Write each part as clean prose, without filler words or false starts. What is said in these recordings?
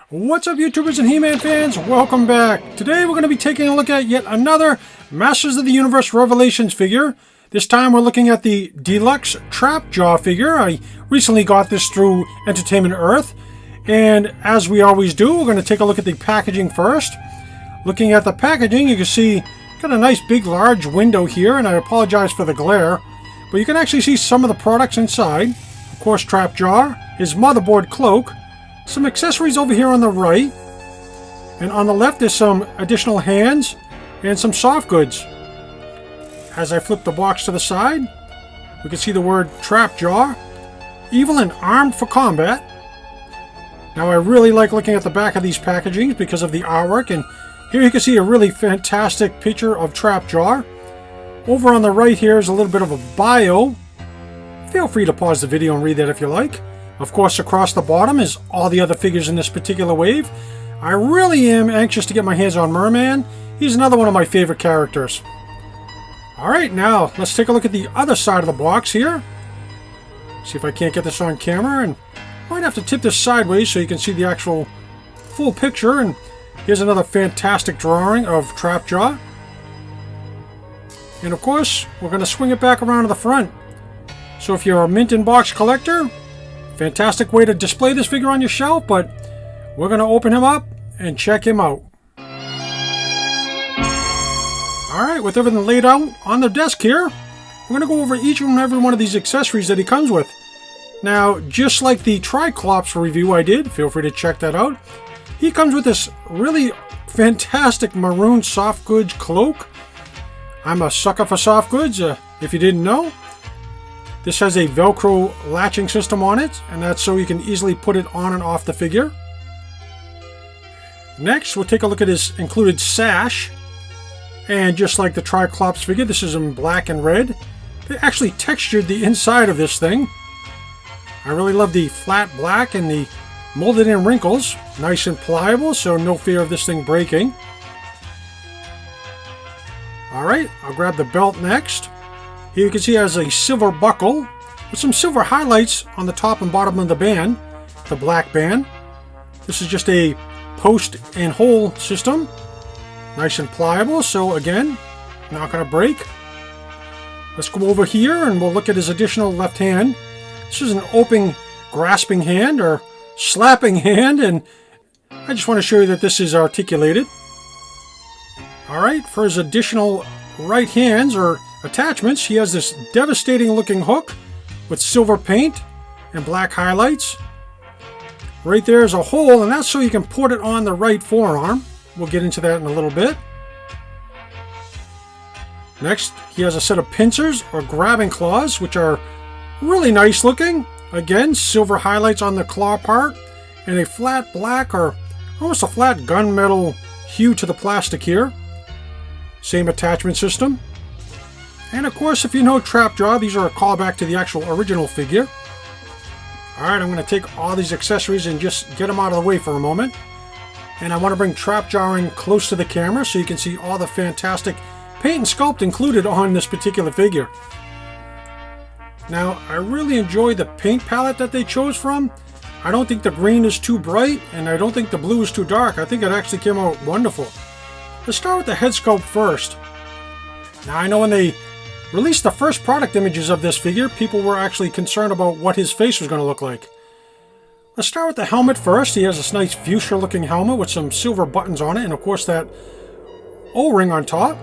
What's up, YouTubers and He-Man fans? Welcome back. Today we're going to be taking a look at yet another Masters of the Universe Revelations figure. This time we're looking at the Deluxe TRAPJAW figure. I recently got this through Entertainment Earth. And as we always do, we're going to take a look at the packaging first. Looking at the packaging, you can see got a nice big large window here, and I apologize for the glare. But you can actually see some of the products inside. Of course, TRAPJAW, his motherboard cloak, some accessories over here on the right, and on the left is some additional hands and some soft goods. As I flip the box to the side, we can see the word TRAPJAW, evil and armed for combat. Now I really like looking at the back of these packagings because of the artwork, and here you can see a really fantastic picture of TRAPJAW. Over on the right here is a little bit of a bio. Feel free to pause the video and read that if you like. Of course, across the bottom is all the other figures in this particular wave. I really am anxious to get my hands on Merman. He's another one of my favorite characters. Alright, now let's take a look at the other side of the box here. See if I can't get this on camera, and might have to tip this sideways so you can see the actual full picture. And here's another fantastic drawing of TRAPJAW. And of course, we're going to swing it back around to the front. So if you're a mint in box collector, fantastic way to display this figure on your shelf, but we're going to open him up and check him out. Alright, with everything laid out on the desk here, we're going to go over each and every one of these accessories that he comes with. Now, just like the Triclops review I did, feel free to check that out, he comes with this really fantastic maroon soft goods cloak. I'm a sucker for soft goods, if you didn't know. This has a Velcro latching system on it, and that's so you can easily put it on and off the figure. Next, we'll take a look at his included sash. And just like the Triclops figure, this is in black and red. They actually textured the inside of this thing. I really love the flat black and the molded in wrinkles. Nice and pliable, so no fear of this thing breaking. Alright, I'll grab the belt next. Here you can see it has a silver buckle with some silver highlights on the top and bottom of the band, the black band. This is just a post and hole system. Nice and pliable, so again, not going to break. Let's go over here and we'll look at his additional left hand. This is an open grasping hand or slapping hand, and I just want to show you that this is articulated. Alright, for his additional right hands or attachments, he has this devastating looking hook with silver paint and black highlights. Right there is a hole, and that's so you can put it on the right forearm. We'll get into that in a little bit. Next, he has a set of pincers or grabbing claws, which are really nice looking. Again, silver highlights on the claw part and a flat black or almost a flat gunmetal hue to the plastic here. Same attachment system. And of course, if you know TRAPJAW, these are a callback to the actual original figure. Alright, I'm going to take all these accessories and just get them out of the way for a moment. And I want to bring TRAPJAW in close to the camera so you can see all the fantastic paint and sculpt included on this particular figure. Now, I really enjoy the paint palette that they chose from. I don't think the green is too bright, and I don't think the blue is too dark. I think it actually came out wonderful. Let's start with the head sculpt first. Now, I know when they released the first product images of this figure, people were actually concerned about what his face was going to look like. Let's start with the helmet first. He has this nice fuchsia looking helmet with some silver buttons on it, and of course that O-ring on top.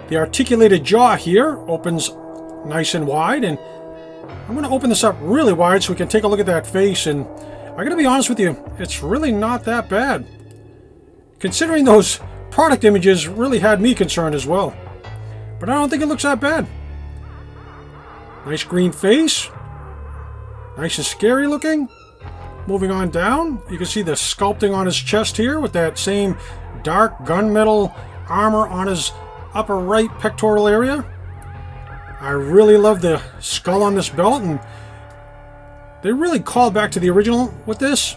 The articulated jaw here opens nice and wide, and I'm going to open this up really wide so we can take a look at that face, and I'm going to be honest with you, it's really not that bad. Considering those product images really had me concerned as well. But I don't think it looks that bad. Nice green face. Nice and scary looking. Moving on down, you can see the sculpting on his chest here with that same dark gunmetal armor on his upper right pectoral area. I really love the skull on this belt, and they really called back to the original with this.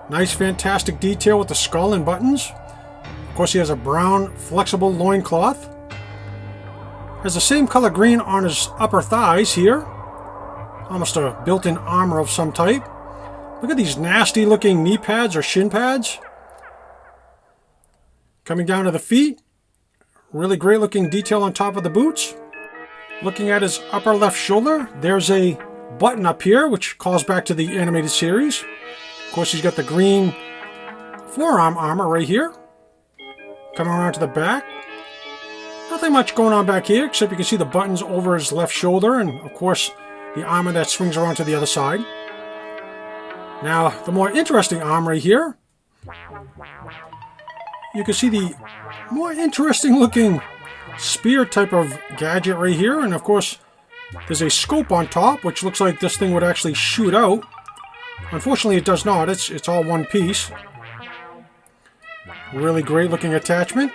Nice fantastic detail with the skull and buttons. Of course, he has a brown flexible loincloth. Has the same color green on his upper thighs here. Almost a built-in armor of some type. Look at these nasty looking knee pads or shin pads. Coming down to the feet. Really great looking detail on top of the boots. Looking at his upper left shoulder, there's a button up here which calls back to the animated series. Of course, he's got the green forearm armor right here. Coming around to the back. Nothing much going on back here, except you can see the buttons over his left shoulder and, of course, the armor that swings around to the other side. Now, the more interesting arm right here. You can see the more interesting looking spear type of gadget right here. And, of course, there's a scope on top, which looks like this thing would actually shoot out. Unfortunately, it does not. It's all one piece. Really great looking attachment.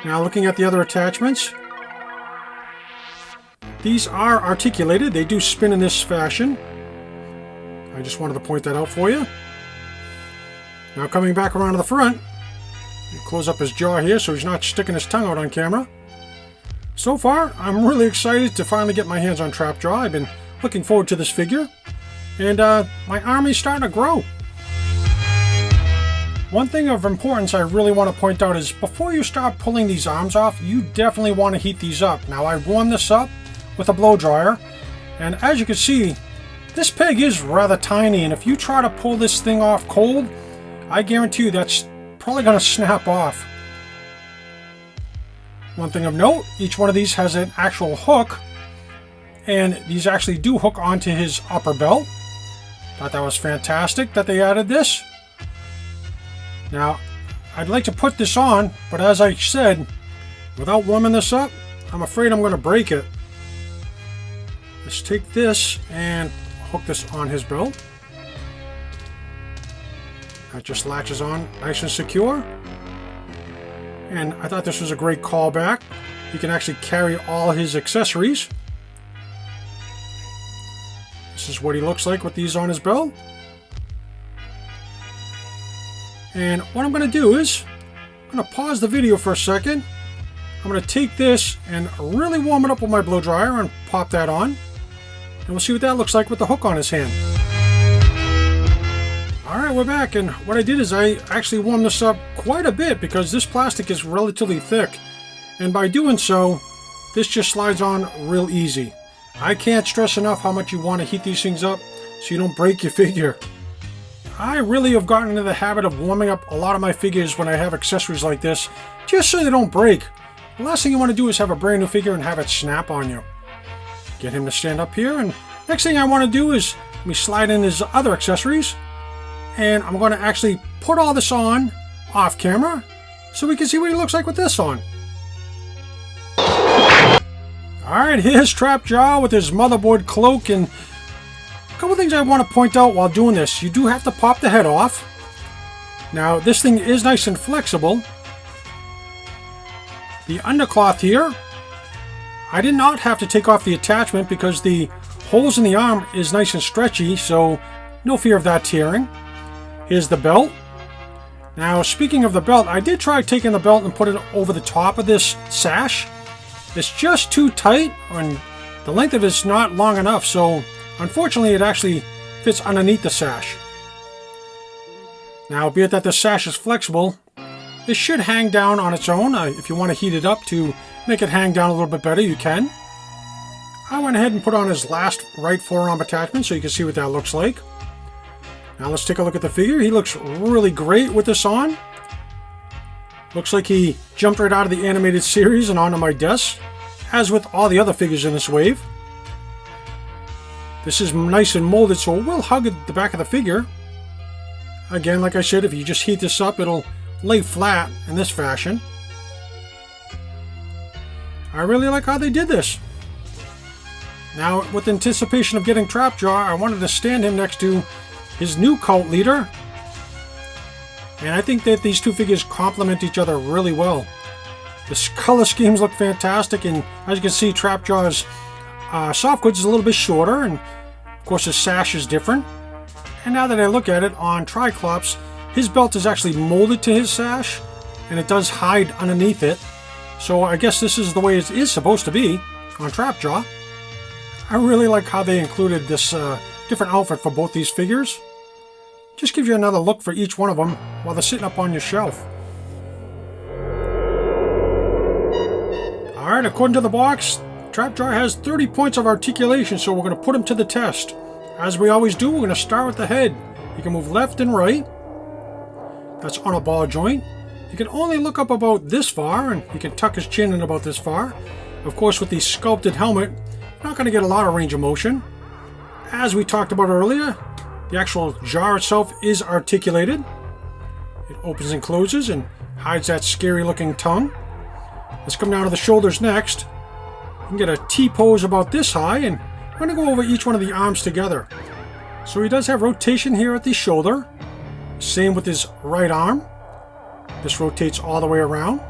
Now looking at the other attachments. These are articulated. They do spin in this fashion. I just wanted to point that out for you. Now coming back around to the front. You close up his jaw here so he's not sticking his tongue out on camera. So far, I'm really excited to finally get my hands on TRAPJAW. I've been looking forward to this figure. And my army's starting to grow. One thing of importance I really want to point out is before you start pulling these arms off, you definitely want to heat these up. Now I warmed this up with a blow dryer, and as you can see, this peg is rather tiny, and if you try to pull this thing off cold, I guarantee you that's probably going to snap off. One thing of note, each one of these has an actual hook, and these actually do hook onto his upper belt. Thought that was fantastic that they added this. Now, I'd like to put this on, but as I said, without warming this up, I'm afraid I'm going to break it. Let's take this and hook this on his belt. That just latches on nice and secure. And I thought this was a great callback. He can actually carry all his accessories. This is what he looks like with these on his belt. And what I'm going to do is, I'm going to pause the video for a second. I'm going to take this and really warm it up with my blow dryer and pop that on. And we'll see what that looks like with the hook on his hand. Alright, we're back, and what I did is I actually warmed this up quite a bit because this plastic is relatively thick. And by doing so, this just slides on real easy. I can't stress enough how much you want to heat these things up so you don't break your figure. I really have gotten into the habit of warming up a lot of my figures when I have accessories like this, just so they don't break. The last thing you want to do is have a brand new figure and have it snap on you. Get him to stand up here, and next thing I want to do is let me slide in his other accessories, and I'm going to actually put all this on off camera so we can see what he looks like with this on. Alright, here's TRAPJAW with his motherboard cloak, and a couple things I want to point out while doing this. You do have to pop the head off. Now, this thing is nice and flexible. The undercloth here, I did not have to take off the attachment because the holes in the arm is nice and stretchy, so no fear of that tearing. Here's the belt. Now, speaking of the belt, I did try taking the belt and put it over the top of this sash. It's just too tight, and the length of it's not long enough, so unfortunately, it actually fits underneath the sash. Now, be it that the sash is flexible, this should hang down on its own. If you want to heat it up to make it hang down a little bit better, you can. I went ahead and put on his last right forearm attachment so you can see what that looks like. Now let's take a look at the figure. He looks really great with this on. Looks like he jumped right out of the animated series and onto my desk, as with all the other figures in this wave. This is nice and molded, so it will hug the back of the figure. Again, like I said, if you just heat this up, it'll lay flat in this fashion. I really like how they did this. Now, with anticipation of getting TRAPJAW, I wanted to stand him next to his new cult leader. And I think that these two figures complement each other really well. The color schemes look fantastic, and as you can see, TRAPJAW's soft goods is a little bit shorter, and of course his sash is different. And now that I look at it on Triclops, his belt is actually molded to his sash, and it does hide underneath it. So I guess this is the way it is supposed to be on TRAPJAW. I really like how they included this different outfit for both these figures. Just gives you another look for each one of them while they're sitting up on your shelf. Alright, according to the box, TRAPJAW has 30 points of articulation, so we're going to put him to the test. As we always do, we're going to start with the head. He can move left and right. That's on a ball joint. He can only look up about this far, and he can tuck his chin in about this far. Of course, with the sculpted helmet, you're not going to get a lot of range of motion. As we talked about earlier, the actual jaw itself is articulated. It opens and closes and hides that scary looking tongue. Let's come down to the shoulders next. You can get a T-pose about this high, and we're going to go over each one of the arms together. So he does have rotation here at the shoulder. Same with his right arm. This rotates all the way around.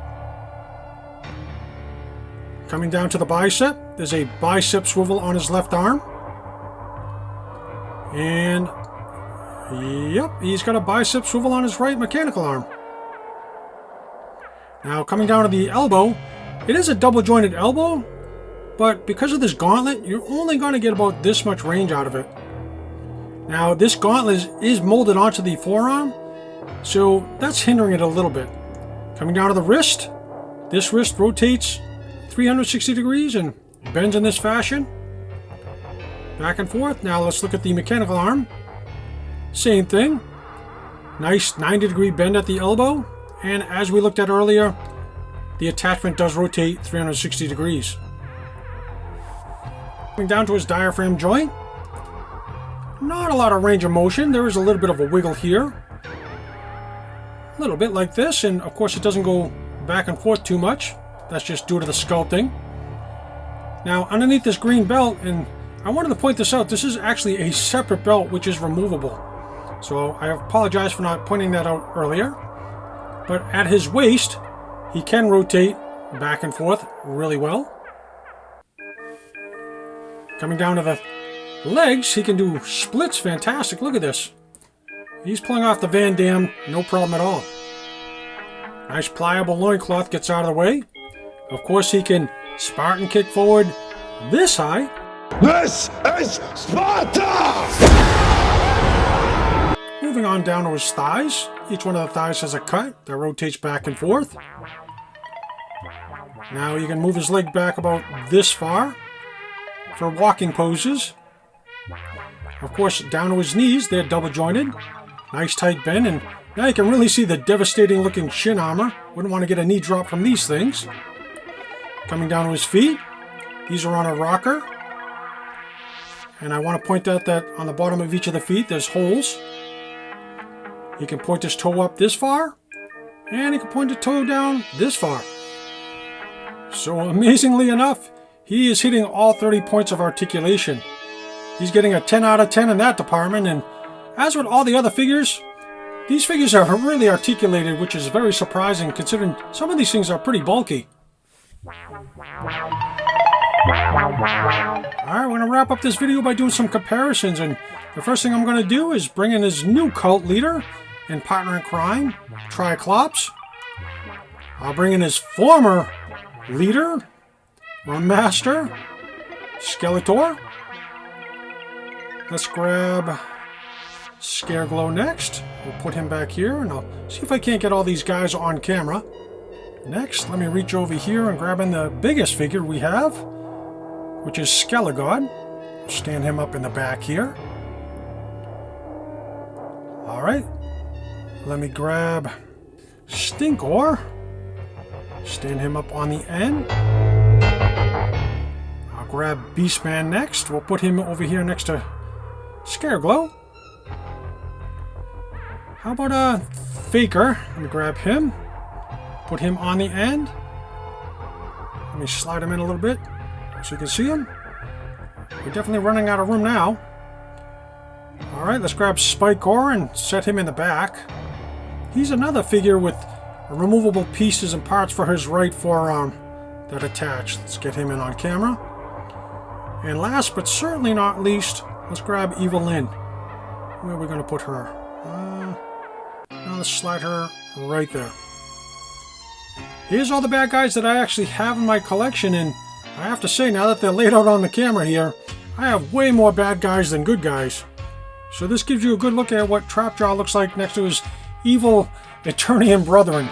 Coming down to the bicep, there's a bicep swivel on his left arm. And, yep, he's got a bicep swivel on his right mechanical arm. Now, coming down to the elbow, it is a double jointed elbow, but because of this gauntlet, you're only going to get about this much range out of it. Now, this gauntlet is molded onto the forearm, so that's hindering it a little bit. Coming down to the wrist, this wrist rotates 360 degrees and bends in this fashion. Back and forth. Now let's look at the mechanical arm. Same thing. Nice 90-degree bend at the elbow. And as we looked at earlier, the attachment does rotate 360 degrees. Coming down to his diaphragm joint. Not a lot of range of motion. There is a little bit of a wiggle here. A little bit like this. And of course it doesn't go back and forth too much. That's just due to the sculpting. Now underneath this green belt, and I wanted to point this out, this is actually a separate belt which is removable. So I apologize for not pointing that out earlier. But at his waist, he can rotate back and forth really well. Coming down to the legs, he can do splits fantastic. Look at this. He's pulling off the Van Damme, no problem at all. Nice pliable loincloth gets out of the way. Of course, he can Spartan kick forward this high. This is Sparta! Moving on down to his thighs. Each one of the thighs has a cut that rotates back and forth. Now you can move his leg back about this far for walking poses. Of course, down to his knees, they're double jointed. Nice tight bend, and now you can really see the devastating looking shin armor. Wouldn't want to get a knee drop from these things. Coming down to his feet, these are on a rocker. And I want to point out that on the bottom of each of the feet, there's holes. He can point his toe up this far, and he can point his toe down this far. So amazingly enough, he is hitting all 30 points of articulation. He's getting a 10 out of 10 in that department, and as with all the other figures, these figures are really articulated, which is very surprising considering some of these things are pretty bulky. Alright, we're going to wrap up this video by doing some comparisons, and the first thing I'm going to do is bring in his new cult leader and partner in crime, Triclops. I'll bring in his former leader, Master, Skeletor. Let's grab Scareglow next. We'll put him back here, and I'll see if I can't get all these guys on camera. Next, let me reach over here and grab in the biggest figure we have, which is Skelegod. Stand him up in the back here. Alright. Let me grab Stinkor. Stand him up on the end. I'll grab Beastman next. We'll put him over here next to Scareglow. How about Faker? Let me grab him. Put him on the end. Let me slide him in a little bit so you can see him. We're definitely running out of room now. Alright, let's grab Spikor and set him in the back. He's another figure with removable pieces and parts for his right forearm that attach. Let's get him in on camera. And last but certainly not least, let's grab Evelyn. Where are we going to put her? Now let's slide her right there. Here's all the bad guys that I actually have in my collection, and I have to say, now that they're laid out on the camera here, I have way more bad guys than good guys. So this gives you a good look at what TRAPJAW looks like next to his evil Eternian brethren.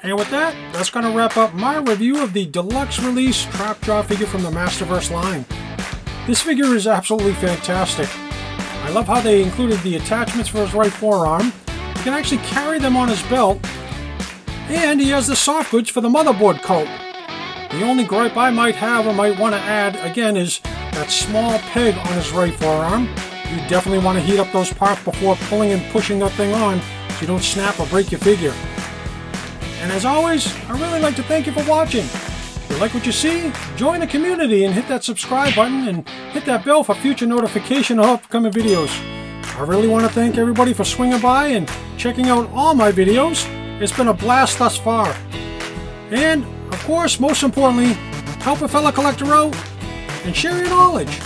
And with that, that's going to wrap up my review of the deluxe release TRAPJAW figure from the Masterverse line. This figure is absolutely fantastic. I love how they included the attachments for his right forearm. He can actually carry them on his belt. And he has the soft goods for the motherboard coat. The only gripe I might have or might want to add, again, is that small peg on his right forearm. You definitely want to heat up those parts before pulling and pushing that thing on so you don't snap or break your figure. And as always, I really like to thank you for watching. If you like what you see, join the community and hit that subscribe button and hit that bell for future notification of upcoming videos. I really want to thank everybody for swinging by and checking out all my videos. It's been a blast thus far. And, of course, most importantly, help a fellow collector out and share your knowledge.